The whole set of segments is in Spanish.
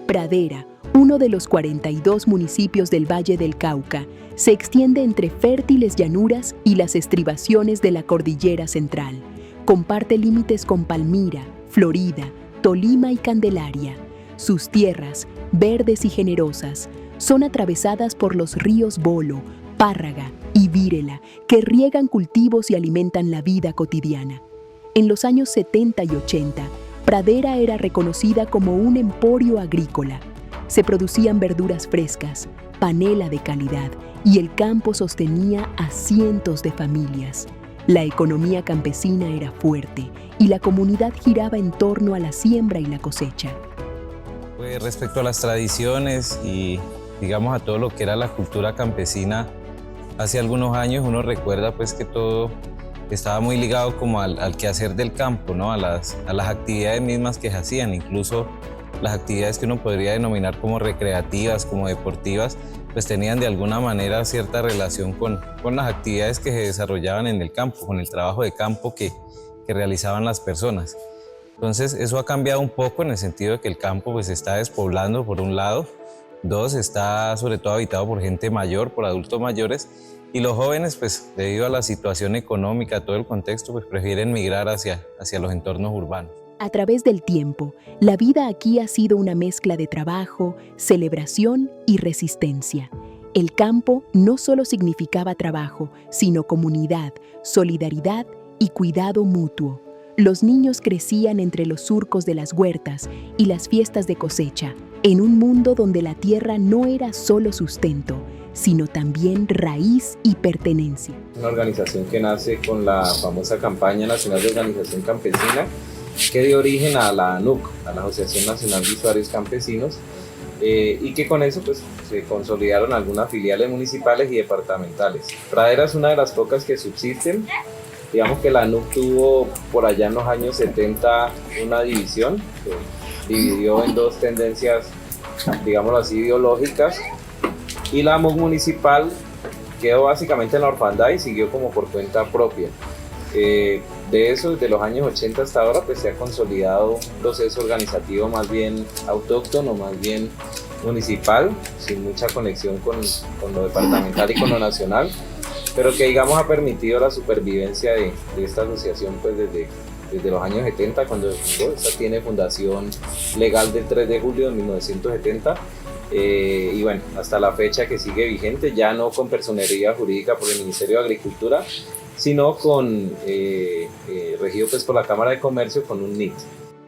Pradera, uno de los 42 municipios del Valle del Cauca, se extiende entre fértiles llanuras y las estribaciones de la Cordillera Central. Comparte límites con Palmira, Florida, Tolima y Candelaria. Sus tierras, verdes y generosas, son atravesadas por los ríos Bolo, Párraga y Vírela, que riegan cultivos y alimentan la vida cotidiana. En los años 70 y 80, Pradera era reconocida como un emporio agrícola. Se producían verduras frescas, panela de calidad, y el campo sostenía a cientos de familias. La economía campesina era fuerte y la comunidad giraba en torno a la siembra y la cosecha. Pues respecto a las tradiciones y digamos a todo lo que era la cultura campesina, hace algunos años uno recuerda pues que todo estaba muy ligado como al quehacer del campo, ¿no? A las actividades mismas que se hacían, incluso las actividades que uno podría denominar como recreativas, como deportivas, pues tenían de alguna manera cierta relación con las actividades que se desarrollaban en el campo, con el trabajo de campo que realizaban las personas. Entonces eso ha cambiado un poco en el sentido de que el campo pues se está despoblando por un lado, dos, está sobre todo habitado por gente mayor, por adultos mayores, y los jóvenes pues debido a la situación económica, todo el contexto, pues prefieren migrar hacia los entornos urbanos. A través del tiempo, la vida aquí ha sido una mezcla de trabajo, celebración y resistencia. El campo no solo significaba trabajo, sino comunidad, solidaridad y cuidado mutuo. Los niños crecían entre los surcos de las huertas y las fiestas de cosecha, en un mundo donde la tierra no era solo sustento, sino también raíz y pertenencia. Una organización que nace con la famosa Campaña Nacional de Organización Campesina, que dio origen a la ANUC, a la Asociación Nacional de Usuarios Campesinos, y que con eso pues, se consolidaron algunas filiales municipales y departamentales. Pradera es una de las pocas que subsisten. Digamos que la ANUC tuvo por allá en los años 70 una división, que dividió en dos tendencias, digámoslo así, ideológicas, y la AMUC municipal quedó básicamente en la orfandad y siguió como por cuenta propia. De eso, desde los años 80 hasta ahora, pues se ha consolidado un proceso organizativo más bien autóctono, más bien municipal, sin mucha conexión con lo departamental y con lo nacional, pero que digamos ha permitido la supervivencia de esta asociación pues desde los años 70, cuando esta tiene fundación legal del 3 de julio de 1970, y bueno, hasta la fecha que sigue vigente, ya no con personería jurídica por el Ministerio de Agricultura, sino regido pues por la Cámara de Comercio con un NIT.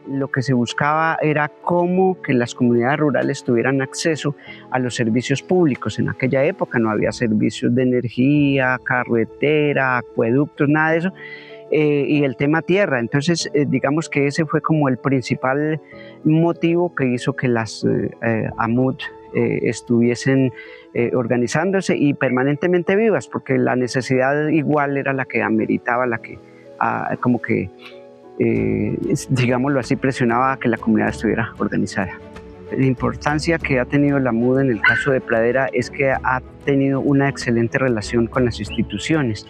Lo que se buscaba era cómo que las comunidades rurales tuvieran acceso a los servicios públicos. En aquella época no había servicios de energía, carretera, acueductos, nada de eso, y el tema tierra. Entonces, digamos que ese fue como el principal motivo que hizo que las AMUD estuviesen organizándose y permanentemente vivas, porque la necesidad igual era la que ameritaba, la que como que digámoslo así, presionaba a que la comunidad estuviera organizada. La importancia que ha tenido la AMUD en el caso de Pradera es que ha tenido una excelente relación con las instituciones.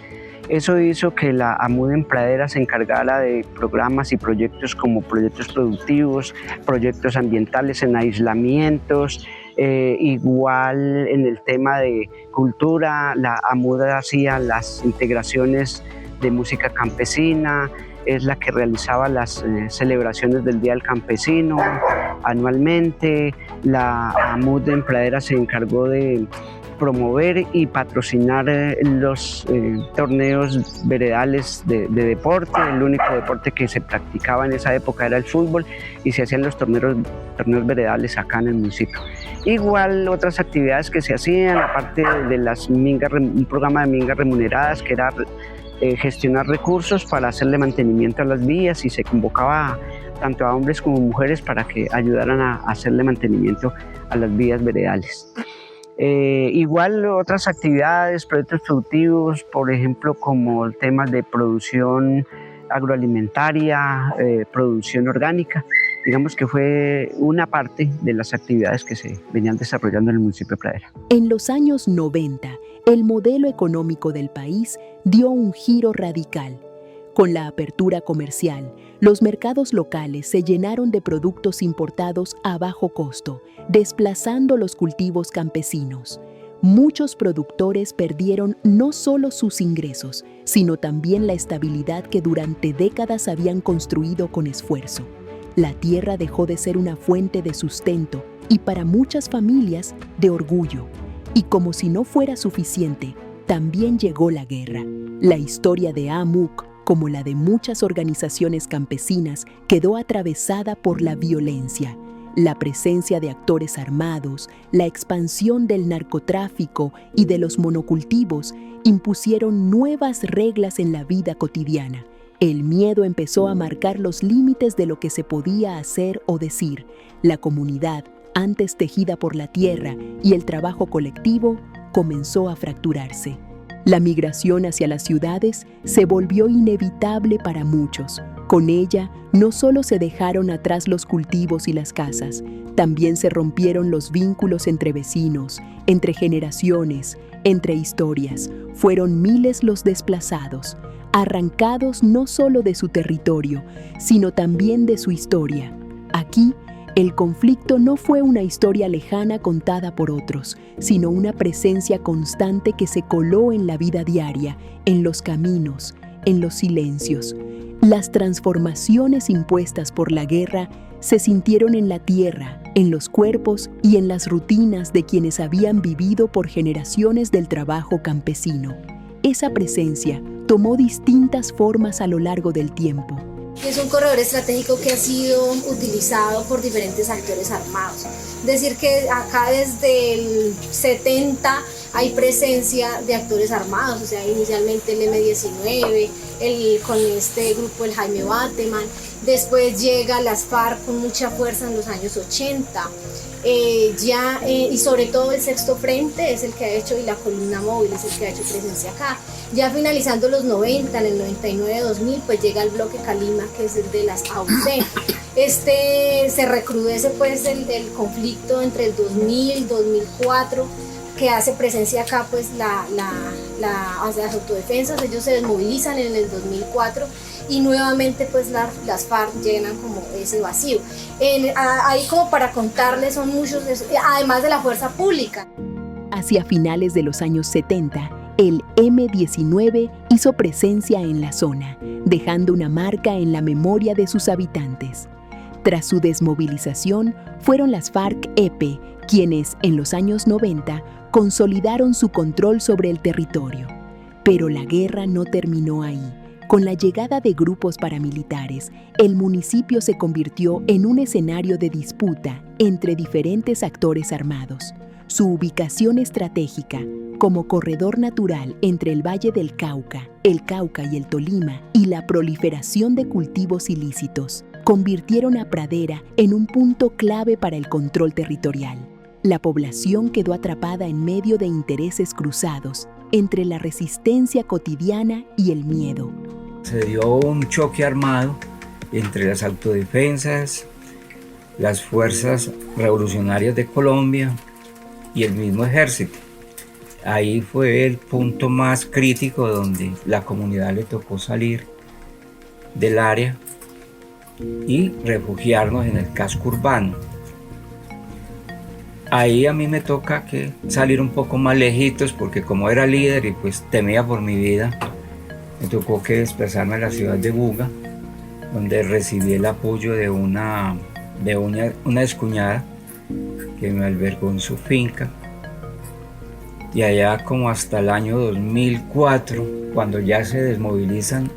Eso hizo que la AMUD en Pradera se encargara de programas y proyectos como proyectos productivos, proyectos ambientales en aislamientos, igual en el tema de cultura, la AMUD hacía las integraciones de música campesina, es la que realizaba las celebraciones del Día del Campesino anualmente. La AMUD en Pradera se encargó de promover y patrocinar los torneos veredales de deporte. El único deporte que se practicaba en esa época era el fútbol y se hacían los torneos veredales acá en el municipio. Igual otras actividades que se hacían, aparte de las mingas, un programa de mingas remuneradas que era gestionar recursos para hacerle mantenimiento a las vías, y se convocaba tanto a hombres como mujeres para que ayudaran a hacerle mantenimiento a las vías veredales. Igual otras actividades, proyectos productivos, por ejemplo, como temas de producción agroalimentaria, producción orgánica, digamos que fue una parte de las actividades que se venían desarrollando en el municipio de Pradera. En los años 90, el modelo económico del país dio un giro radical. Con la apertura comercial, los mercados locales se llenaron de productos importados a bajo costo, desplazando los cultivos campesinos. Muchos productores perdieron no solo sus ingresos, sino también la estabilidad que durante décadas habían construido con esfuerzo. La tierra dejó de ser una fuente de sustento y para muchas familias de orgullo. Y como si no fuera suficiente, también llegó la guerra. La historia de AMUC, como la de muchas organizaciones campesinas, quedó atravesada por la violencia. La presencia de actores armados, la expansión del narcotráfico y de los monocultivos impusieron nuevas reglas en la vida cotidiana. El miedo empezó a marcar los límites de lo que se podía hacer o decir. La comunidad, antes tejida por la tierra y el trabajo colectivo, comenzó a fracturarse. La migración hacia las ciudades se volvió inevitable para muchos. Con ella, no solo se dejaron atrás los cultivos y las casas, también se rompieron los vínculos entre vecinos, entre generaciones, entre historias. Fueron miles los desplazados, arrancados no solo de su territorio, sino también de su historia. Aquí, el conflicto no fue una historia lejana contada por otros, sino una presencia constante que se coló en la vida diaria, en los caminos, en los silencios. Las transformaciones impuestas por la guerra se sintieron en la tierra, en los cuerpos y en las rutinas de quienes habían vivido por generaciones del trabajo campesino. Esa presencia tomó distintas formas a lo largo del tiempo. Es un corredor estratégico que ha sido utilizado por diferentes actores armados. Decir que acá desde el 70 hay presencia de actores armados, o sea, inicialmente el M-19, con este grupo el Jaime Bateman, después llega las FARC con mucha fuerza en los años 80, y sobre todo el Sexto Frente es el que ha hecho, y la Columna Móvil es el que ha hecho presencia acá. Ya finalizando los 90, en el 99-2000, pues llega el bloque Calima, que es el de las AUC. Se recrudece pues el conflicto entre el 2000, 2004, que hace presencia acá pues las autodefensas. Ellos se desmovilizan en el 2004 y nuevamente pues las FARC llenan como ese vacío. Ahí como para contarles son muchos, además de la fuerza pública. Hacia finales de los años 70, el M-19 hizo presencia en la zona, dejando una marca en la memoria de sus habitantes. Tras su desmovilización, fueron las FARC-EP quienes, en los años 90, consolidaron su control sobre el territorio. Pero la guerra no terminó ahí. Con la llegada de grupos paramilitares, el municipio se convirtió en un escenario de disputa entre diferentes actores armados. Su ubicación estratégica, como corredor natural entre el Valle del Cauca y el Tolima, y la proliferación de cultivos ilícitos, convirtieron a Pradera en un punto clave para el control territorial. La población quedó atrapada en medio de intereses cruzados entre la resistencia cotidiana y el miedo. Se dio un choque armado entre las autodefensas, las fuerzas revolucionarias de Colombia y el mismo ejército. Ahí fue el punto más crítico donde la comunidad le tocó salir del área y refugiarnos en el casco urbano. Ahí a mí me toca que salir un poco más lejitos porque como era líder y pues temía por mi vida, me tocó que desplazarme a la ciudad de Buga, donde recibí el apoyo de una excuñada que me albergó en su finca. Y allá como hasta el año 2004, cuando ya se desmovilizan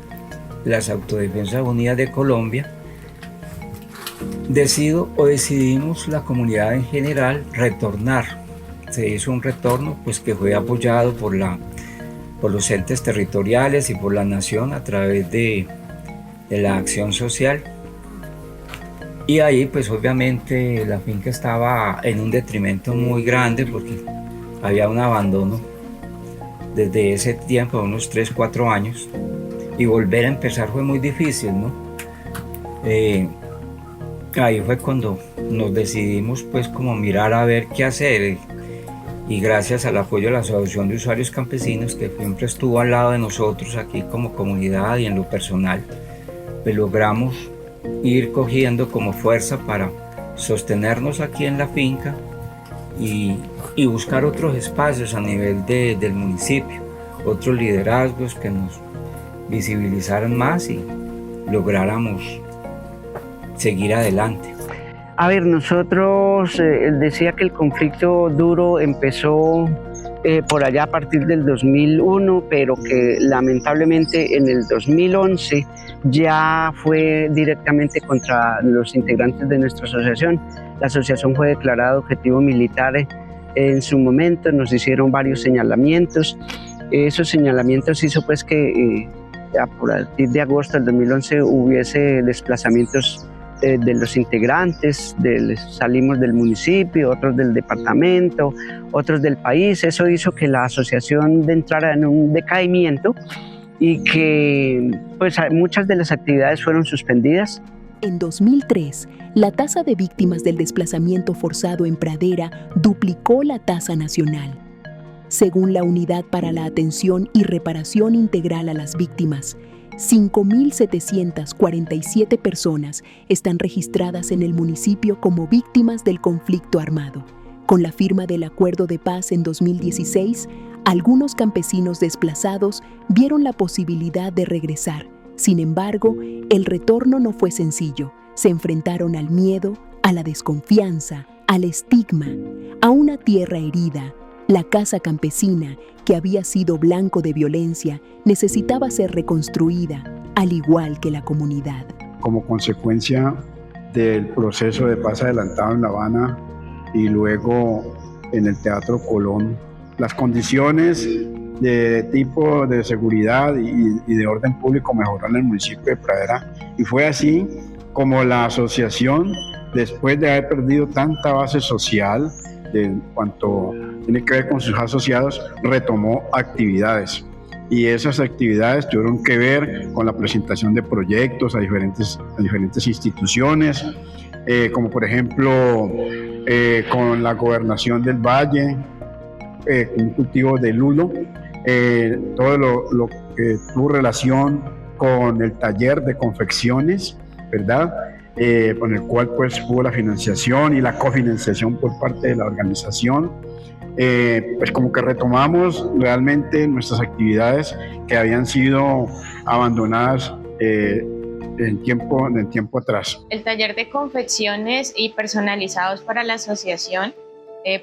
las Autodefensas Unidas de Colombia, decidimos la comunidad en general retornar. Se hizo un retorno pues que fue apoyado por los entes territoriales y por la nación a través de la acción social. Y ahí pues obviamente la finca estaba en un detrimento muy grande porque había un abandono desde ese tiempo, unos 3-4 años, y volver a empezar fue muy difícil, ¿no? Ahí fue cuando nos decidimos pues como mirar a ver qué hacer. y gracias al apoyo de la Asociación de Usuarios Campesinos, que siempre estuvo al lado de nosotros aquí como comunidad y en lo personal, pues logramos ir cogiendo como fuerza para sostenernos aquí en la finca y buscar otros espacios a nivel del municipio, otros liderazgos que nos visibilizaran más y lográramos seguir adelante. A ver, nosotros decía que el conflicto duro empezó por allá a partir del 2001, pero que lamentablemente en el 2011 ya fue directamente contra los integrantes de nuestra asociación. La asociación fue declarada objetivo militar en su momento, nos hicieron varios señalamientos. Esos señalamientos hizo pues que a partir de agosto del 2011 hubiese desplazamientos de los integrantes, salimos del municipio, otros del departamento, otros del país. Eso hizo que la asociación entrara en un decaimiento y que pues, muchas de las actividades fueron suspendidas. En 2003, la tasa de víctimas del desplazamiento forzado en Pradera duplicó la tasa nacional. Según la Unidad para la Atención y Reparación Integral a las Víctimas, 5.747 personas están registradas en el municipio como víctimas del conflicto armado. Con la firma del Acuerdo de Paz en 2016, algunos campesinos desplazados vieron la posibilidad de regresar. Sin embargo, el retorno no fue sencillo. Se enfrentaron al miedo, a la desconfianza, al estigma, a una tierra herida. La casa campesina, que había sido blanco de violencia, necesitaba ser reconstruida, al igual que la comunidad. Como consecuencia del proceso de paz adelantado en La Habana y luego en el Teatro Colón, las condiciones de tipo de seguridad y de orden público mejoraron en el municipio de Pradera, y fue así como la asociación, después de haber perdido tanta base social en cuanto tiene que ver con sus asociados, retomó actividades. Y esas actividades tuvieron que ver con la presentación de proyectos a diferentes instituciones, como por ejemplo con la gobernación del Valle, un cultivo de lulo, todo lo que tuvo relación con el taller de confecciones, ¿verdad? Con el cual pues hubo la financiación y la cofinanciación por parte de la organización. Pues como que retomamos realmente nuestras actividades que habían sido abandonadas en tiempo atrás. El taller de confecciones y personalizados para la asociación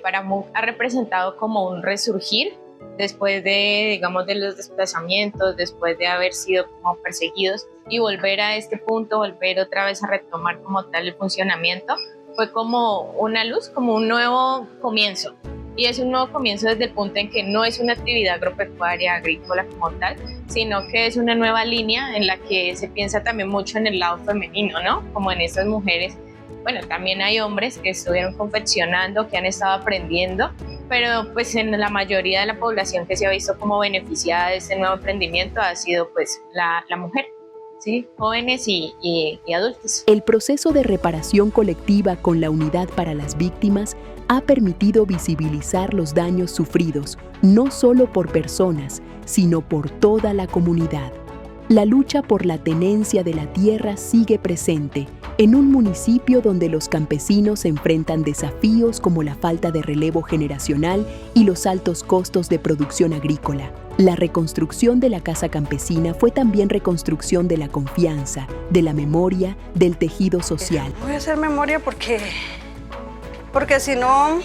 para MUC ha representado como un resurgir después de, digamos, de los desplazamientos, después de haber sido como perseguidos, y volver a este punto, volver otra vez a retomar como tal el funcionamiento, fue como una luz, como un nuevo comienzo. Y es un nuevo comienzo desde el punto en que no es una actividad agropecuaria, agrícola como tal, sino que es una nueva línea en la que se piensa también mucho en el lado femenino, ¿no? Como en estas mujeres. Bueno, también hay hombres que estuvieron confeccionando, que han estado aprendiendo, pero pues en la mayoría de la población que se ha visto como beneficiada de este nuevo emprendimiento ha sido pues la mujer, ¿sí? Jóvenes y adultos. El proceso de reparación colectiva con la Unidad para las Víctimas ha permitido visibilizar los daños sufridos, no solo por personas, sino por toda la comunidad. La lucha por la tenencia de la tierra sigue presente en un municipio donde los campesinos enfrentan desafíos como la falta de relevo generacional y los altos costos de producción agrícola. La reconstrucción de la casa campesina fue también reconstrucción de la confianza, de la memoria, del tejido social. Voy a hacer memoria porque si no,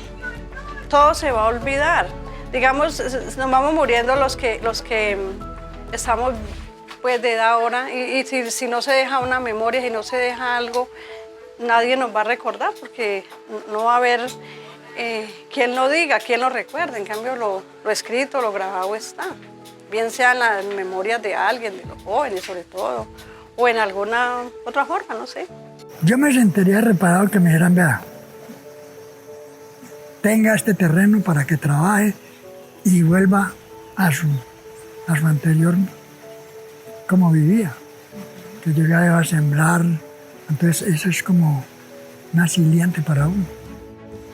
todo se va a olvidar. Digamos, nos vamos muriendo los que estamos pues de edad ahora, y si no se deja una memoria, si no se deja algo, nadie nos va a recordar, porque no va a haber quien lo diga, quien lo recuerde. En cambio, lo escrito, lo grabado está, bien sea en las memorias de alguien, de los jóvenes sobre todo, o en alguna otra forma, no sé. Yo me sentiría reparado que me dijeran, vea, tenga este terreno para que trabaje y vuelva a su anterior como vivía, que llegaba a sembrar. Entonces eso es como un asiliente para uno.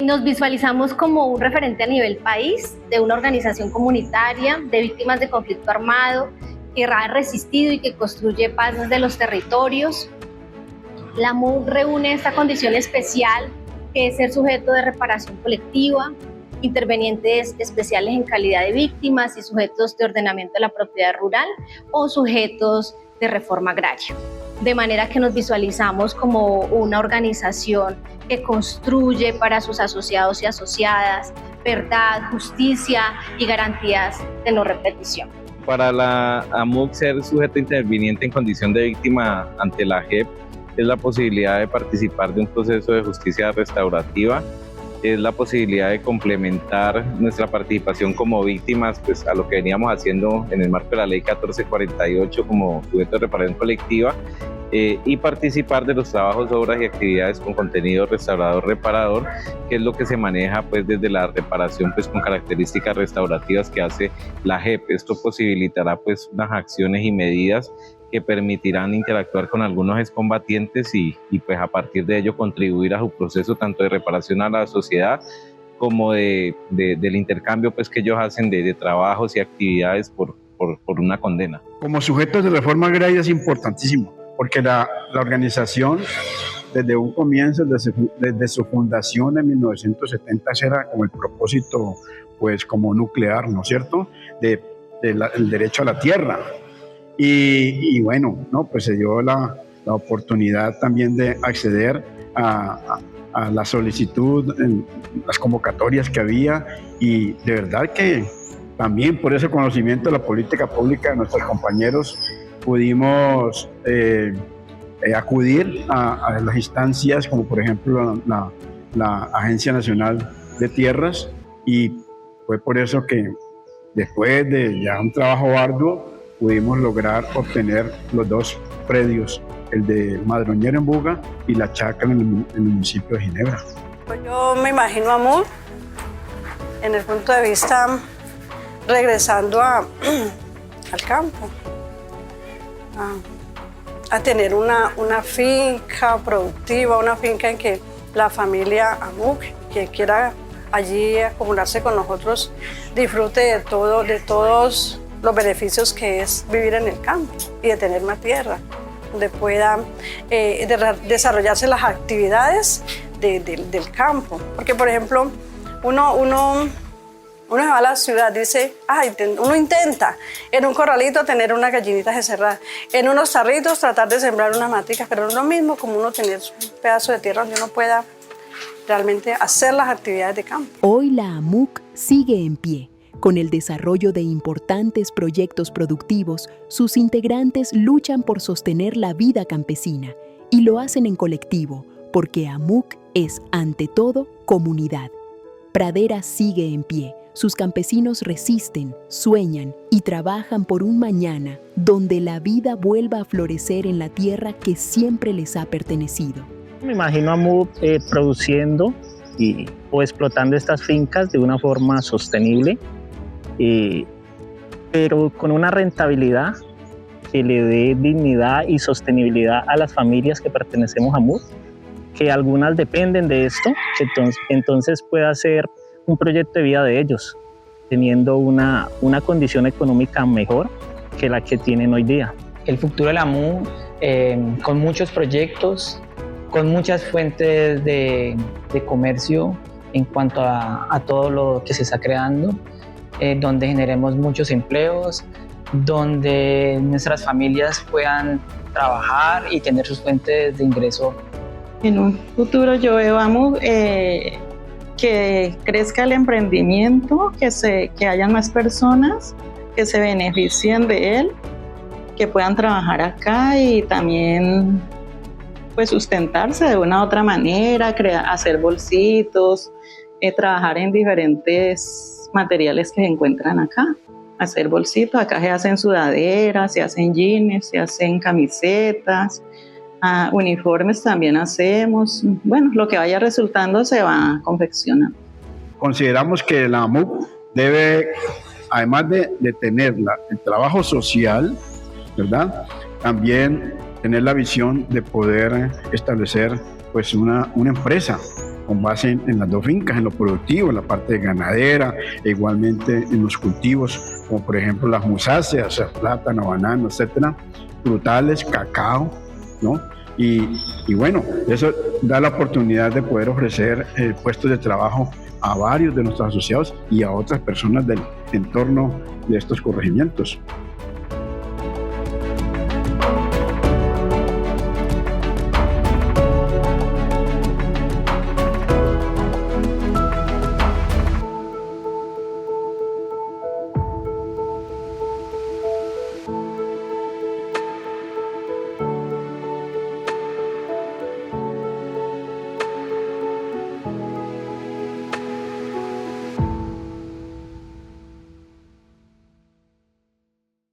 Nos visualizamos como un referente a nivel país de una organización comunitaria de víctimas de conflicto armado que ha resistido y que construye paz desde los territorios. La MUC reúne esta condición especial que es ser sujeto de reparación colectiva, intervenientes especiales en calidad de víctimas y sujetos de ordenamiento de la propiedad rural o sujetos de reforma agraria. De manera que nos visualizamos como una organización que construye para sus asociados y asociadas verdad, justicia y garantías de no repetición. Para la AMUC, ser sujeto interviniente en condición de víctima ante la JEP es la posibilidad de participar de un proceso de justicia restaurativa, es la posibilidad de complementar nuestra participación como víctimas pues, a lo que veníamos haciendo en el marco de la Ley 1448 como sujeto de reparación colectiva, y participar de los trabajos, obras y actividades con contenido restaurador reparador, que es lo que se maneja pues, desde la reparación pues, con características restaurativas que hace la JEP. Esto posibilitará pues, unas acciones y medidas que permitirán interactuar con algunos excombatientes y pues a partir de ello contribuir a su proceso tanto de reparación a la sociedad como del intercambio pues, que ellos hacen de trabajos y actividades por una condena. Como sujetos de reforma agraria es importantísimo, porque la organización desde un comienzo, desde su fundación en 1970, era como el propósito pues como nuclear, ¿no es cierto?, el derecho a la tierra. Y bueno, no, pues se dio la oportunidad también de acceder a la solicitud, en las convocatorias que había, y de verdad que también por ese conocimiento de la política pública de nuestros compañeros pudimos acudir a las instancias como por ejemplo la Agencia Nacional de Tierras, y fue por eso que después de ya un trabajo arduo pudimos lograr obtener los dos predios, el de Madroñera en Buga y La Chacra en el municipio de Ginebra. Pues yo me imagino a MUC en el punto de vista regresando al campo, a tener una finca productiva, una finca en que la familia AMUC, que quiera allí acumularse con nosotros, disfrute de todos los beneficios que es vivir en el campo y de tener una tierra donde pueda desarrollarse las actividades del campo. Porque, por ejemplo, uno se va a la ciudad, dice, uno intenta en un corralito tener unas gallinitas encerradas, en unos tarritos tratar de sembrar unas maticas, pero no es lo mismo como uno tener un pedazo de tierra donde uno pueda realmente hacer las actividades de campo. Hoy la AMUC sigue en pie. Con el desarrollo de importantes proyectos productivos, sus integrantes luchan por sostener la vida campesina y lo hacen en colectivo, porque AMUC es, ante todo, comunidad. Pradera sigue en pie. Sus campesinos resisten, sueñan y trabajan por un mañana donde la vida vuelva a florecer en la tierra que siempre les ha pertenecido. Me imagino a MUC produciendo o explotando estas fincas de una forma sostenible, pero con una rentabilidad que le dé dignidad y sostenibilidad a las familias que pertenecemos a MUC, que algunas dependen de esto, que entonces pueda ser un proyecto de vida de ellos, teniendo una condición económica mejor que la que tienen hoy día. El futuro de la MUC, con muchos proyectos, con muchas fuentes de comercio en cuanto a todo lo que se está creando, donde generemos muchos empleos, donde nuestras familias puedan trabajar y tener sus fuentes de ingreso. En un futuro yo veo a MUC que crezca el emprendimiento, que hayan más personas que se beneficien de él, que puedan trabajar acá y también pues sustentarse de una u otra manera, hacer bolsitos, trabajar en diferentes materiales que se encuentran acá, hacer bolsitos. Acá se hacen sudaderas, se hacen jeans, se hacen camisetas, uniformes también hacemos. Bueno, lo que vaya resultando se va confeccionando. Consideramos que la AMUC debe, además de tener el trabajo social, ¿verdad?, también tener la visión de poder establecer pues una empresa con base en las dos fincas, en lo productivo, en la parte ganadera, e igualmente en los cultivos, como por ejemplo las musáceas, plátano, banano, etcétera, frutales, cacao, ¿no? Y bueno, eso da la oportunidad de poder ofrecer puestos de trabajo a varios de nuestros asociados y a otras personas del entorno de estos corregimientos.